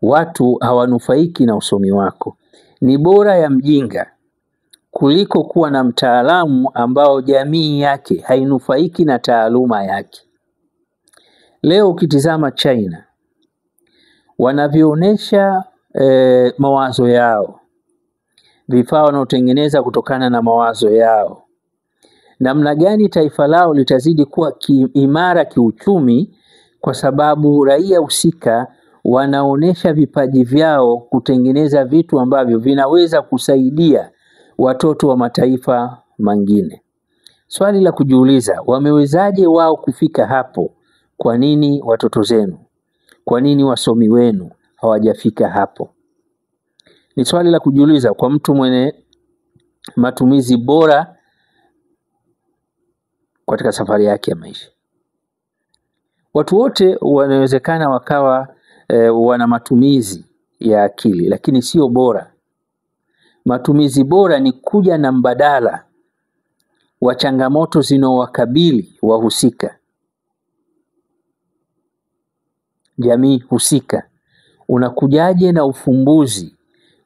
watu hawanufaiki na usomi wako. Ni bora ya mjinga kuliko kuwa na mtaalamu ambao jamii yake hainufaiki na taaluma yake. Leo ukitizama China wanavyoonyesha mawazo yao, vifaa wanaotengeneza kutokana na mawazo yao, namna gani taifa lao litazidi kuwa imara kiuchumi, kwa sababu raia husika wanaonesha vipaji vyao kutengeneza vitu ambavyo vinaweza kusaidia watoto wa mataifa mengine. Swali la kujiuliza, wamewezaje wao kufika hapo? Kwa nini watoto zenu, kwa nini wasomi wenu hawajafika hapo? Ni swali la kujiuliza kwa mtu mwenye matumizi bora katika safari yake ya maisha. Watu wote wanawezekana wakawa wana matumizi ya akili, lakini sio bora. Matumizi bora ni kuja na mbadala wa changamoto zinazowakabili wahusika, jamii husika. Unakujaje na ufumbuzi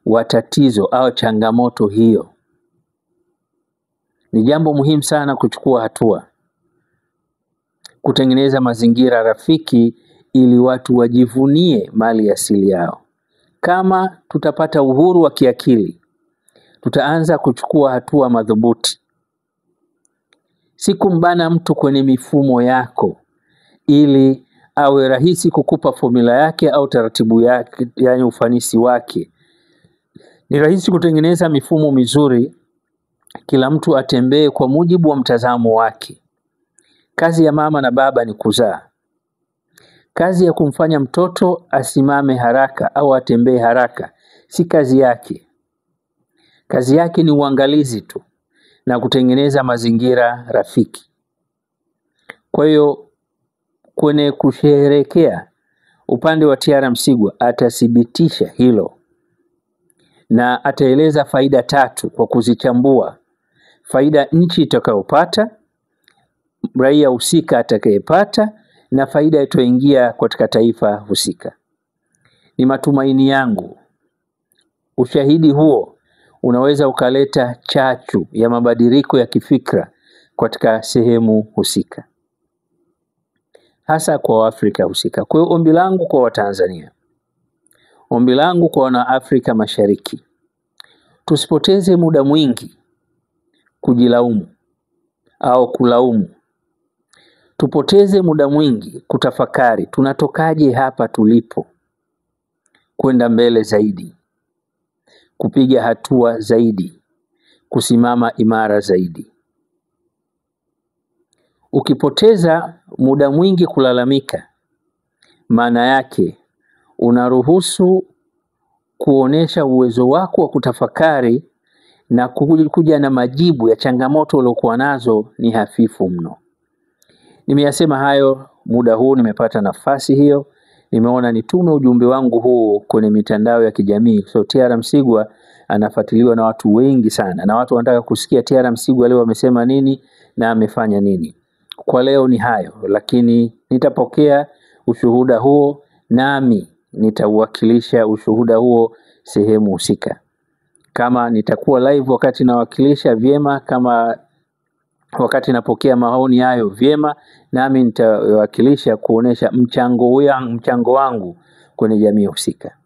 wa tatizo au changamoto hiyo? Ni jambo muhimu sana kuchukua hatua, kutengeneza mazingira rafiki ili watu wajivunie mali asili yao. Kama tutapata uhuru wa kiakili, tutaanza kuchukua hatua madhubuti. Si kumbana mtu kwenye mifumo yako ili awe rahisi kukupa formula yake au taratibu yake, yani ufanisi wake. Ni rahisi kutengeneza mifumo mizuri, kila mtu atembee kwa mujibu wa mtazamo wake. Kazi ya mama na baba ni kuzaa. Kazi ya kumfanya mtoto asimame haraka au atembee haraka si kazi yake. Kazi yake ni uangalizi tu na kutengeneza mazingira rafiki. Kwa hiyo kwenye kusherehekea, upande wa T.R. Msigwa atathibitisha hilo na ataeleza faida 3 kwa kuzichambua. Faida nchi itakayopata, raia husika atakayepata, na faida itoingia katika taifa husika. Ni matumaini yangu ushahidi huo unaweza ukaleta chachu ya mabadiliko ya kifikra katika sehemu husika, hasa kwa Waafrika husika. Kwa hiyo ombi langu kwa Watanzania, ombi langu kwa wana Afrika Mashariki, tusipoteze muda mwingi kujilaumu au kulaumu. Tupoteze muda mwingi kutafakari tunatokaje hapa tulipo, kwenda mbele zaidi, kupiga hatua zaidi, kusimama imara zaidi. Ukipoteza muda mwingi kulalamika, maana yake unaruhusu kuonesha uwezo wako wa kutafakari na kuja na majibu ya changamoto uliokuwa nazo ni hafifu mno. Nimeyasema hayo muda huu, nimepata nafasi hiyo, nimeona nitume ujumbe wangu huu kwenye mitandao ya kijamii. So T.R. Msigwa anafuatiliwa na watu wengi sana, na watu wanataka kusikia T.R. Msigwa leo amesema nini na amefanya nini. Kwa leo ni hayo, lakini nitapokea ushuhuda huo nami nitauwakilisha ushuhuda huo sehemu husika. Kama nitakuwa live wakati nawakilisha vyema, kama wakati napokea maoni hayo vyema, nami nitawakilisha kuonesha mchango wangu kwenye jamii husika.